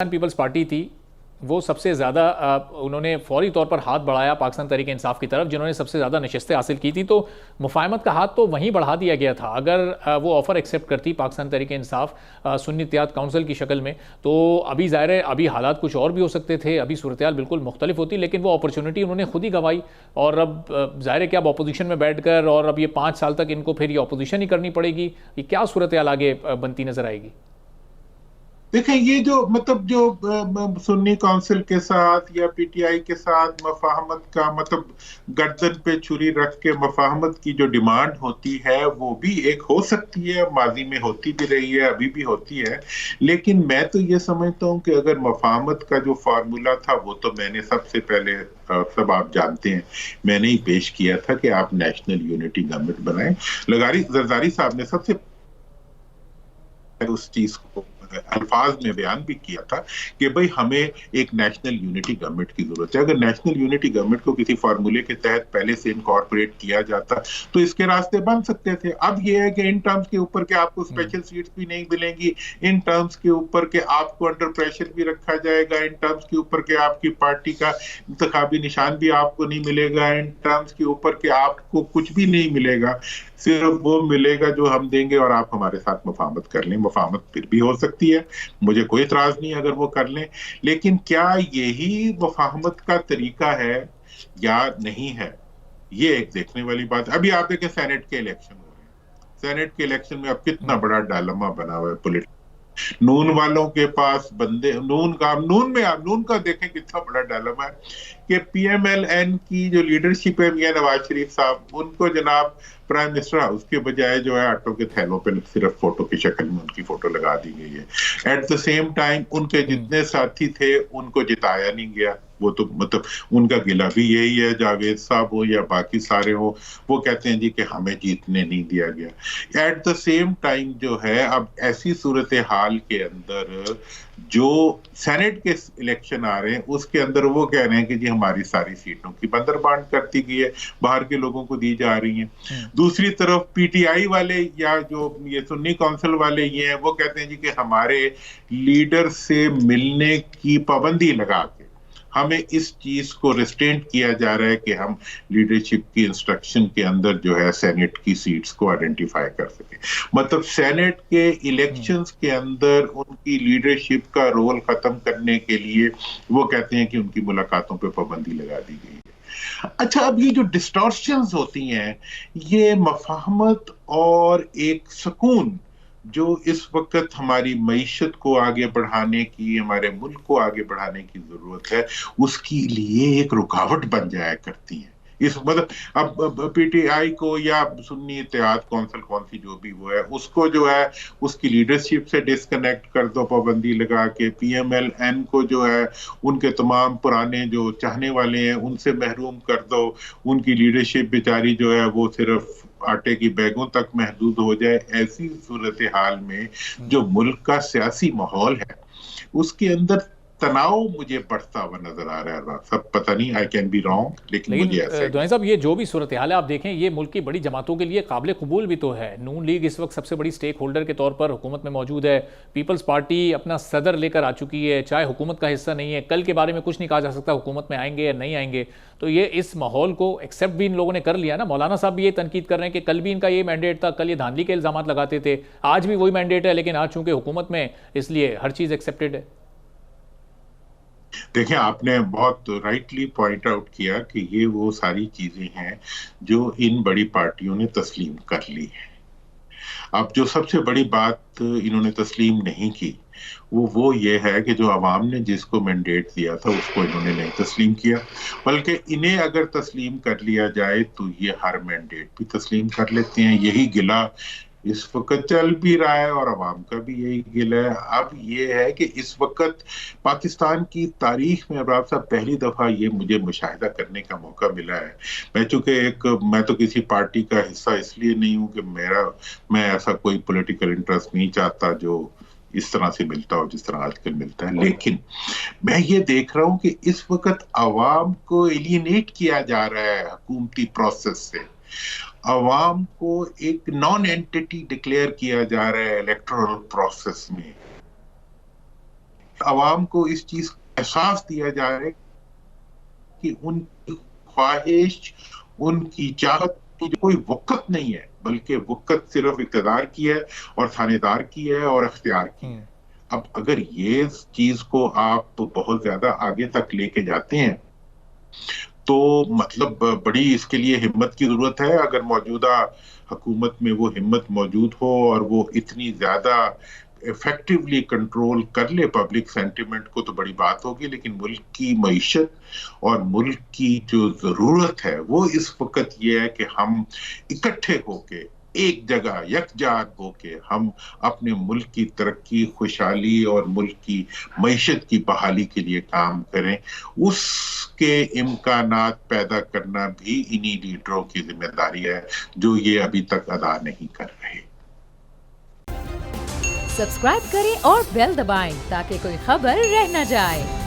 Peoples party थी वो सबसे ज़्यादा उन्होंने फौरी तौर पर हाथ बढ़ाया पाकिस्तान तहरीक इंसाफ की तरफ, जिन्होंने सबसे ज़्यादा नशस्तें हासिल की थी। तो मुफाहमत का हाथ तो वहीं बढ़ा दिया गया था। अगर वो ऑफ़र एक्सेप्ट करती पाकिस्तान तहरीक इंसाफ सुन्नी इत्तेहाद काउंसिल की शक्ल में, तो अभी ज़ाहिर है अभी हालात कुछ और भी हो सकते थे, अभी सूरत हाल बिल्कुल मुख्तलिफ होती, लेकिन वो अपॉर्चुनिटी उन्होंने खुद ही गंवाई। और अब ज़ाहिर है कि अब अपोजिशन में बैठ कर और अब ये 5 साल तक इनको फिर ये अपोजिशन ही करनी पड़ेगी। ये क्या सूरत हाल आगे बनती नज़र आएगी? देखें, ये जो मतलब जो सुन्नी काउंसिल के साथ या पीटीआई के साथ मफाहमत का मतलब गर्दन पे छुरी रख के मफाहमत की जो डिमांड होती है वो भी एक हो सकती है, माजी में होती भी रही है, अभी भी होती है। लेकिन मैं तो ये समझता हूँ कि अगर मफाहमत का जो फार्मूला था वो तो मैंने सबसे पहले सब आप जानते हैं मैंने ही पेश किया था कि आप नेशनल यूनिटी गवर्नमेंट बनाएं। लगारी जरदारी साहब ने सबसे उस चीज को अल्फाज में बयान भी किया था कि भाई हमें एक नेशनल यूनिटी गवर्नमेंट की जरूरत है। अगर नेशनल यूनिटी गवर्नमेंट को किसी फार्मूले के तहत पहले से इनकॉर्पोरेट किया जाता तो इसके रास्ते बन सकते थे। अब यह है कि इन टर्म्स के ऊपर के आपको स्पेशल सीट्स भी नहीं मिलेंगी, इन टर्म्स के ऊपर के आपको अंडर प्रेशर भी रखा जाएगा, इन टर्म्स के ऊपर के आपकी पार्टी का इंतखाबी निशान भी आपको नहीं मिलेगा, इन टर्म्स के ऊपर के आपको कुछ भी नहीं मिलेगा। सिर्फ वो मिलेगा जो हम देंगे और आप हमारे साथ मुफाहमत कर लें। मुफाहमत फिर भी हो सकती है, मुझे कोई इतराज नहीं अगर वो कर लें, लेकिन क्या यही मुफाहमत का तरीका है या नहीं है, ये एक देखने वाली बात। अभी आप देखें सेनेट के इलेक्शन हो रहे हैं, सेनेट के इलेक्शन में अब कितना बड़ा डायलेमा बना हुआ है पॉलिटिक्स। नून वालों के पास बंदे, नून का देखें कितना बड़ा डायलेमा है कि पीएमएलएन की जो लीडरशिप है मियां नवाज शरीफ साहब, उनको जनाब प्राइम मिनिस्टर हाउस के बजाय जो है आटो के थैलों पे सिर्फ फोटो की शक्ल में उनकी फोटो लगा दी गई है। एट द सेम टाइम उनके जितने साथी थे उनको जिताया नहीं गया। वो तो मतलब उनका गिला भी यही है, जावेद साहब हो या बाकी सारे हो, वो कहते हैं जी कि हमें जीतने नहीं दिया गया। एट द सेम टाइम जो है अब ऐसी सूरत हाल के अंदर जो सेनेट के इलेक्शन आ रहे हैं उसके अंदर वो कह रहे हैं कि जी हमारी सारी सीटों की बंदरबांट कर दी गई है, बाहर के लोगों को दी जा रही हैं। दूसरी तरफ पीटीआई वाले या जो ये सुन्नी काउंसिल वाले ये हैं वो कहते हैं जी कि हमारे लीडर से मिलने की पाबंदी लगा के हमें इस चीज को रिस्ट्रेंट किया जा रहा है कि हम लीडरशिप की इंस्ट्रक्शन के अंदर जो है सेनेट की सीट्स को आइडेंटिफाई कर सके। मतलब सेनेट के इलेक्शंस के अंदर उनकी लीडरशिप का रोल खत्म करने के लिए वो कहते हैं कि उनकी मुलाकातों पे पाबंदी लगा दी गई है। अच्छा, अब ये जो डिस्टॉर्शंस होती हैं, ये मफाहमत और एक सुकून जो इस वक्त हमारी मईशत को आगे बढ़ाने की, हमारे मुल्क को आगे बढ़ाने की जरूरत है, उसके लिए एक रुकावट बन जाया करती है। इस मतलब अब पीटीआई को या सुन्नी इत्तेहाद कौंसिल कौन सी जो भी वो है उसको जो है उसकी लीडरशिप से डिस्कनेक्ट कर दो पाबंदी लगा के, पीएमएलएन को जो है उनके तमाम पुराने जो चाहने वाले हैं उनसे महरूम कर दो, उनकी लीडरशिप बेचारी जो है वो सिर्फ आटे की बैगों तक महदूद हो जाए। ऐसी सूरत हाल में जो मुल्क का सियासी माहौल है उसके अंदर तनाव मुझे बढ़ता हुआ नजर आ रहा है। सब पता नहीं, आई कैन बी रॉन्ग, लेकिन लेकिन मुझे ऐसा दुआई साहब, ये जो भी सूरत हाल है आप देखें, ये मुल्क की बड़ी जमातों के लिए काबिल कबूल भी तो है। नून लीग इस वक्त सबसे बड़ी स्टेक होल्डर के तौर पर हुकूमत में मौजूद है। पीपल्स पार्टी अपना सदर लेकर आ चुकी है, चाहे हुकूमत का हिस्सा नहीं है। कल के बारे में कुछ नहीं कहा जा सकता हुकूमत में आएंगे या नहीं आएंगे। तो ये इस माहौल को एक्सेप्ट भी इन लोगों ने कर लिया ना। मौलाना साहब भी ये तनकीद कर रहे हैं कि कल भी इनका ये मैंडेट था, कल ये धांधली के इल्जाम लगाते थे, आज भी वही मैंडेट है, लेकिन आज चूंकि हुकूमत में इसलिए हर चीज़ एक्सेप्टेड है। देखिए, आपने बहुत राइटली पॉइंट आउट किया कि ये वो सारी चीजें हैं जो इन बड़ी पार्टियों ने तस्लीम कर ली है। अब जो सबसे बड़ी बात इन्होंने तस्लीम नहीं की वो ये है कि जो आवाम ने जिसको मैंडेट दिया था उसको इन्होंने नहीं तस्लीम किया, बल्कि इन्हें अगर तस्लीम कर लिया जाए तो ये हर मैंडेट भी तस्लीम कर लेते हैं। यही गिला इस वक्त चल भी रहा है और अवाम का भी यही गिला है। अब ये है कि इस वक्त पाकिस्तान की तारीख में अब साहब पहली दफा ये मुझे मुशाहिदा करने का मौका मिला है। मैं तो किसी पार्टी का हिस्सा इसलिए नहीं हूं कि मैं ऐसा कोई पॉलिटिकल इंटरेस्ट नहीं चाहता जो इस तरह से मिलता हो जिस तरह आजकल मिलता है, लेकिन मैं ये देख रहा हूं कि इस वक्त अवाम को एलियनेट किया जा रहा है हुकूमती प्रोसेस से। अवाम को एक नॉन एंटिटी डिक्लेयर किया जा रहा है इलेक्टोरल प्रोसेस में। आवाम को इस चीज का एहसास दिया जा रहा है कि उनकी ख्वाहिश, उनकी चाहत की कोई वक़्त नहीं है, बल्कि वक़्त सिर्फ इक़्तिदार की है और थानेदार की है और अख्तियार की है। अब अगर ये चीज को आप बहुत ज्यादा आगे तक लेके जाते हैं तो मतलब बड़ी इसके लिए हिम्मत की जरूरत है। अगर मौजूदा हुकूमत में वो हिम्मत मौजूद हो और वो इतनी ज्यादा इफेक्टिवली कंट्रोल कर ले पब्लिक सेंटिमेंट को तो बड़ी बात होगी, लेकिन मुल्क की मईशत और मुल्क की जो जरूरत है वो इस वक्त ये है कि हम इकट्ठे होके एक जगह यकजान होके हम अपने मुल्क की तरक्की, खुशहाली और मुल्क की मईशत की बहाली के लिए काम करें। उसके इम्कानात पैदा करना भी इन्हीं लीडरों की जिम्मेदारी है जो ये अभी तक अदा नहीं कर रहे। सब्सक्राइब करें और बेल दबाएं ताकि कोई खबर रह न जाए।